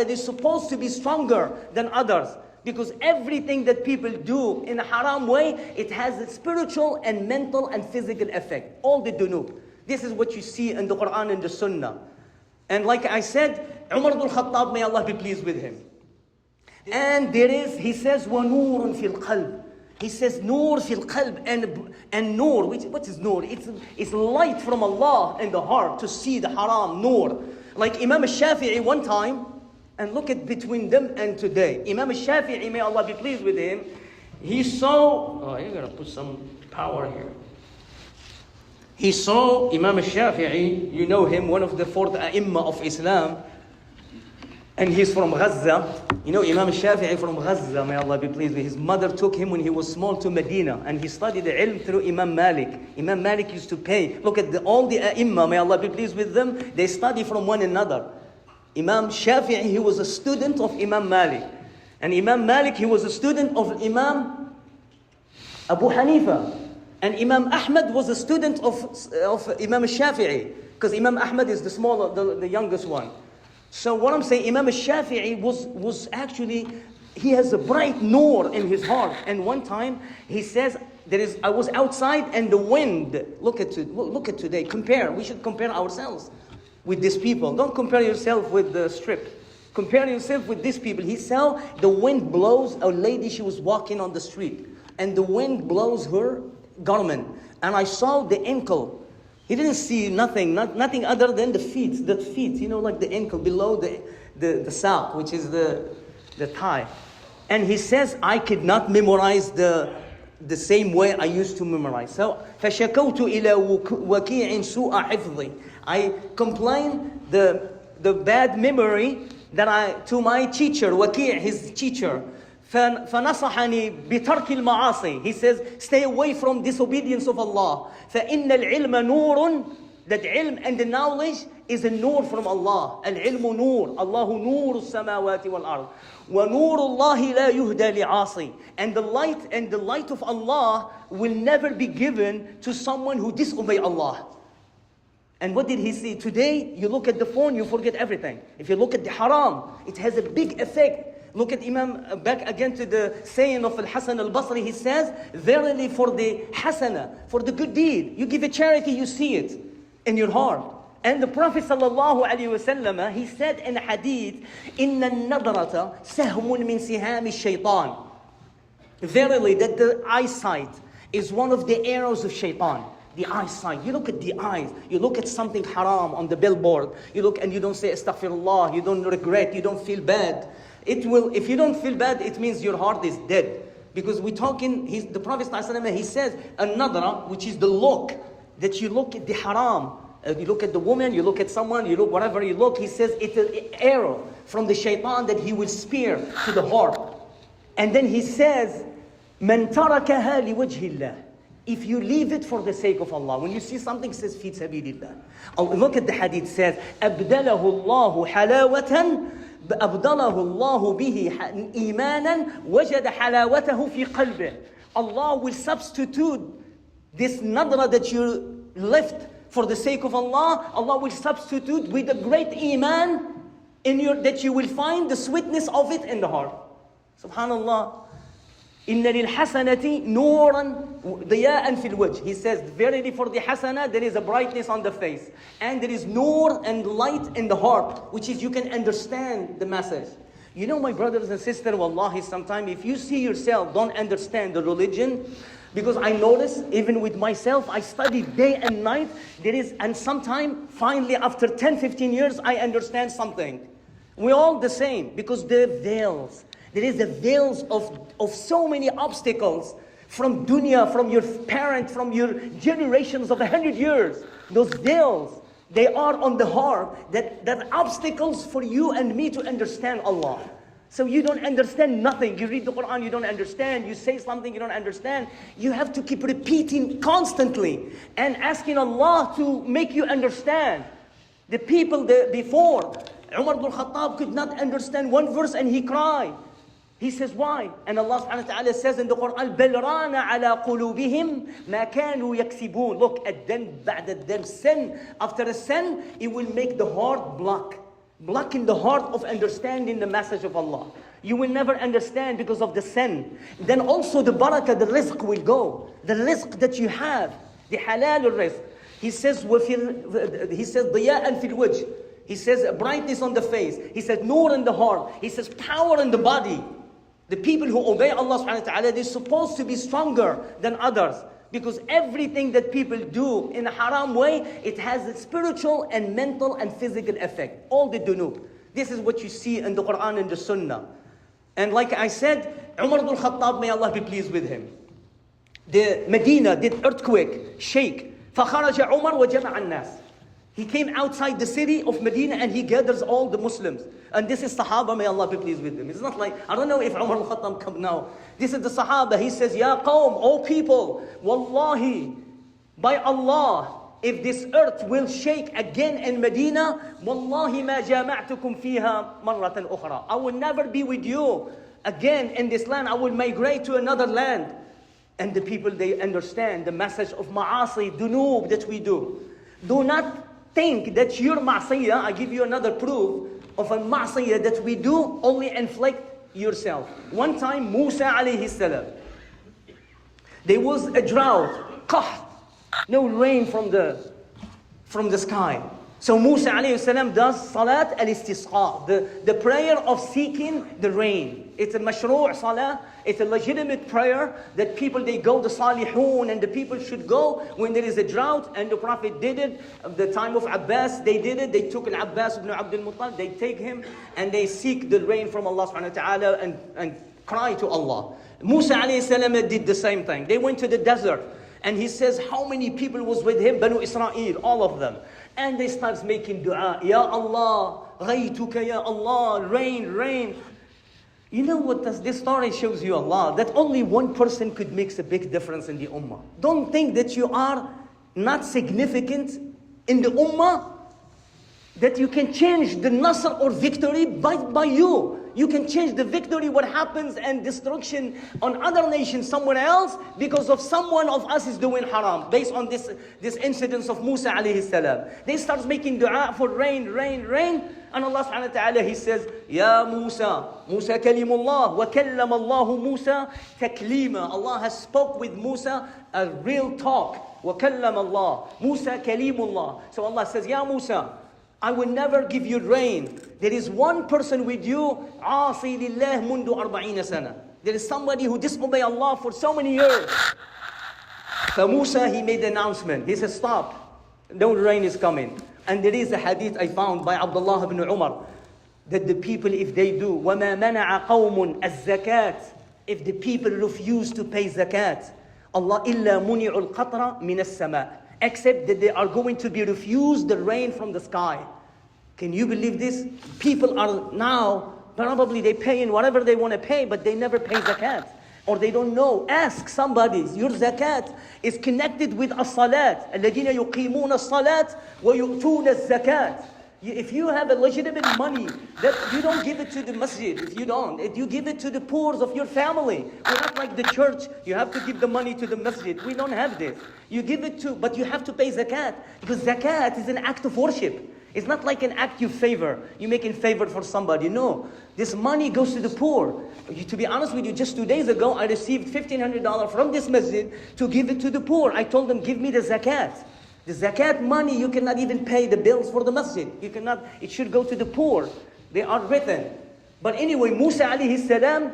They're supposed to be stronger than others, because everything that people do in a haram way, it has a spiritual and mental and physical effect. All the dunub. This is what you see in the Quran and the Sunnah. And like I said, Umar ibn Khattab, may Allah be pleased with him. And there is, he says, وَنُورٌ فِي الْقَلْبِ. He says, nur fil qalb, and nur, what is nur? It's light from Allah in the heart to see the haram, nur. Like Imam al-Shafi'i one time, and look at between them and today. Imam al-Shafi'i, may Allah be pleased with him, he saw, oh, you gotta put some power here. He saw Imam al-Shafi'i, you know him, one of the fourth Ummah of Islam, and he's from Gaza. You know Imam al-Shafi'i from Gaza, may Allah be pleased with him. His mother took him when he was small to Medina, and he studied the ilm through Imam Malik. Imam Malik used to pay. Look at all the Ummah, may Allah be pleased with them, they study from one another. Imam Shafi'i, he was a student of Imam Malik. And Imam Malik, he was a student of Imam Abu Hanifa. And Imam Ahmad was a student of Imam Shafi'i. Because Imam Ahmad is the smaller, the youngest one. So what I'm saying, Imam Shafi'i was actually, he has a bright nur in his heart. And one time, he says, I was outside and the wind, look at today, we should compare ourselves with these people. Don't compare yourself with the strip. Compare yourself with these people. He saw the wind blows a lady, she was walking on the street, and the wind blows her garment. And I saw the ankle. He didn't see nothing other than the feet, you know, like the ankle below the sack, which is the thigh. And he says, I could not memorize the same way I used to memorize. So, فَشَكَوْتُ إِلَى وَكِيعٍ سُوءَ حِفْظِي. I complained the bad memory to my teacher, Waki', his teacher. فَنَصَحَنِي بِتَرْكِ الْمَعَاصِي. He says, stay away from disobedience of Allah. فَإِنَّ الْعِلْمَ نُورٌ. That ilm and the knowledge is a nur from Allah. Al-ilmu nur. Allahu nur as-samawati wal-ard. وَنُورُ اللَّهِ لَا يُهْدَى لِعَاصِي. And the light of Allah will never be given to someone who disobey Allah. And what did he see? Today, you look at the phone, you forget everything. If you look at the haram, it has a big effect. Look at Imam, back again to the saying of Al-Hasan al-Basri, he says, verily for the hasana, for the good deed, you give a charity, you see it in your heart. And the Prophet ﷺ, he said in a hadith, إِنَّ النَّظْرَةَ سَهْمٌ مِّن سِهَامِ الشَّيْطَانِ. Verily that the eyesight is one of the arrows of shaitan. The eyesight. You look at the eyes. You look at something haram on the billboard. You look and you don't say astaghfirullah. You don't regret. You don't feel bad. It will. If you don't feel bad, it means your heart is dead. Because we're talking. The Prophet ﷺ, he says another, which is the look that you look at the haram. You look at the woman. You look at someone. You look whatever you look. He says it's an arrow from the shaitan that he will spear to the heart. And then he says, "Man tarakaha liwajhi Allah." If you leave it for the sake of Allah. When you see something, it says, fi sabilillah. Look at the hadith, says, أَبْدَلَهُ اللَّهُ حَلَاوَةً أَبْدَلَهُ اللَّهُ بِهِ إِيمَانًا وَجَدَ حَلَاوَتَهُ فِي قَلْبِهِ. Allah will substitute this nadra that you left for the sake of Allah. Allah will substitute with a great iman that you will find the sweetness of it in the heart. Subhanallah. إِنَّ لِلْحَسَنَةِ نُورًا ضِيَاءً فِي الْوَجْهِ. He says, verily for the hasana, there is a brightness on the face. And there is nur and light in the heart, which is you can understand the message. You know, my brothers and sisters, wallahi, sometimes if you see yourself don't understand the religion, because I notice, even with myself, I study day and night, and sometimes, finally, after 10, 15 years, I understand something. We're all the same, because there are veils. There is the veils of so many obstacles from dunya, from your parent, from your generations of 100 years. Those veils, they are on the heart, that obstacles for you and me to understand Allah. So you don't understand nothing. You read the Quran, you don't understand. You say something, you don't understand. You have to keep repeating constantly and asking Allah to make you understand. The people before, Umar ibn Khattab could not understand one verse and he cried. He says, why? And Allah subhanahu wa ta'ala says in the Quran, بَلْ رَانَ عَلَىٰ قُلُوبِهِمْ مَا كَانُوا يَكْسِبُونَ. Look, at them, بعد them sin, after a sin, it will make the heart blocking the heart of understanding the message of Allah. You will never understand because of the sin. Then also the barakah, the rizq will go. The rizq that you have, the halal rizq. He says, ضِيَاءً فِي الْوَجْهِ. He says brightness on the face. He says noor in the heart. He says power in the body. The people who obey Allah subhanahu wa ta'ala, they're supposed to be stronger than others. Because everything that people do in a haram way, it has a spiritual and mental and physical effect. All the dunub. This is what you see in the Quran and the Sunnah. And like I said, Umar ibn Khattab, may Allah be pleased with him. The Medina did earthquake, shake. فَخَرَجَ عُمَرْ وَجَمَعَ النَّاسِ. He came outside the city of Medina and he gathers all the Muslims. And this is Sahaba, may Allah be pleased with them. It's not like, I don't know if Umar al-Khattab come now. This is the Sahaba. He says, Ya qawm, O people, Wallahi, by Allah, if this earth will shake again in Medina, Wallahi ma jama'tukum fiha marratan ukhra. I will never be with you again in this land. I will migrate to another land. And the people, they understand the message of ma'asi, dunub that we do. Do not think that your ma'siyah, I give you another proof of a ma'siyah that we do, only inflict yourself. One time, Musa alayhi salam, there was a drought, qaht, no rain from the sky. So Musa alayhi salam does salat al-istisqa, the prayer of seeking the rain. It's a mashru' salah, it's a legitimate prayer that people, they go, the salihun, and the people should go when there is a drought, and the Prophet did it. At the time of Abbas, they did it. They took al-Abbas ibn Abdul Muttalib, they take him, and they seek the rain from Allah subhanahu wa ta'ala and cry to Allah. Musa alayhi salam did the same thing. They went to the desert, and he says, how many people was with him? Banu Israel, all of them. And they start making dua, Ya Allah, ghaytuka Ya Allah, rain, rain. You know what this story shows you, Allah? That only one person could make a big difference in the ummah. Don't think that you are not significant in the ummah, that you can change the nasr or victory by you. You can change the victory, what happens, and destruction on other nations somewhere else because of someone of us is doing haram. Based on this incident of Musa alayhi salam. They start making dua for rain, rain, rain. And Allah subhanahu wa ta'ala, He says, Ya Musa, Musa kalimullah, wa kallama Allahu Musa taklima. Allah has spoke with Musa a real talk. Wa kallama Allah, Musa kalimullah. So Allah says, Ya Musa, I will never give you rain. There is one person with you, عاصي لله منذ 40 سنة. There is somebody who disobeyed Allah for so many years. So Musa, he made an announcement. He said, stop. No rain is coming. And there is a hadith I found by Abdullah ibn Umar that the people, if they do, وَمَا مَنَعَ قَوْمٌ الزَّكَاةِ, if the people refuse to pay zakat, Allah إِلَّا مُنِعُ الْقَطْرَ مِنَ السَّمَاءِ, except that they are going to be refused the rain from the sky. Can you believe this? People are now, probably they pay in whatever they want to pay, but they never pay zakat. Or they don't know. Ask somebody. Your zakat is connected with as-salat. الَّذِينَ يُقِيمُونَ الصَّلَاةِ وَيُؤْتُونَ الزَّكَاةِ. If you have a legitimate money, that you don't give it to the masjid. If you don't, you give it to the poor of your family. We're not like the church. You have to give the money to the masjid. We don't have this. You give it to, but you have to pay zakat. Because zakat is an act of worship. It's not like an act you favor. You make in favor for somebody. No. This money goes to the poor. To be honest with you, just 2 days ago, I received $1,500 from this masjid to give it to the poor. I told them, give me the zakat. The zakat money, you cannot even pay the bills for the masjid. You cannot, it should go to the poor. They are written. But anyway, Musa alayhi salam,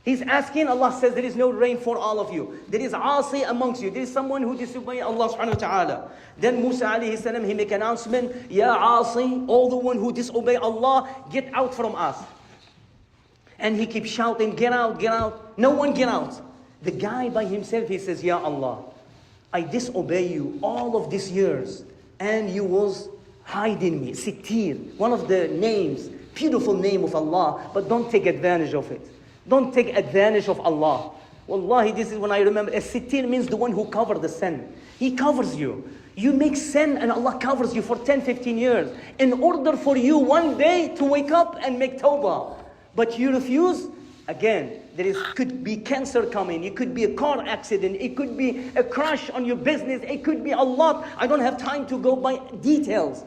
he's asking, Allah says there is no rain for all of you. There is asi amongst you. There is someone who disobeys Allah subhanahu wa ta'ala. Then Musa alayhi salam, he make an announcement, Ya asi, all the one who disobey Allah, get out from us. And he keeps shouting, get out, get out. No one get out. The guy by himself, he says, Ya Allah, I disobey you all of these years, and you was hiding me. Sittir, one of the names beautiful name of Allah, but don't take advantage of it. Don't take advantage of Allah. Wallahi, this is when I remember, as-sittir means the one who covers the sin. He covers you. You make sin and Allah covers you for 10, 15 years. In order for you one day to wake up and make tawbah. But you refuse, again, could be cancer coming, it could be a car accident, it could be a crash on your business, it could be a lot. I don't have time to go by details.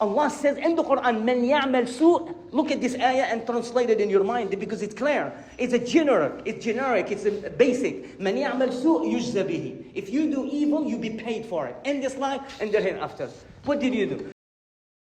Allah says in the Quran, "Man ya'mal su'." Look at this ayah and translate it in your mind because it's clear. It's a generic, it's a basic. "Man ya'mal su' yujza bihi." If you do evil, you be paid for it in this life and the hereafter. What did you do?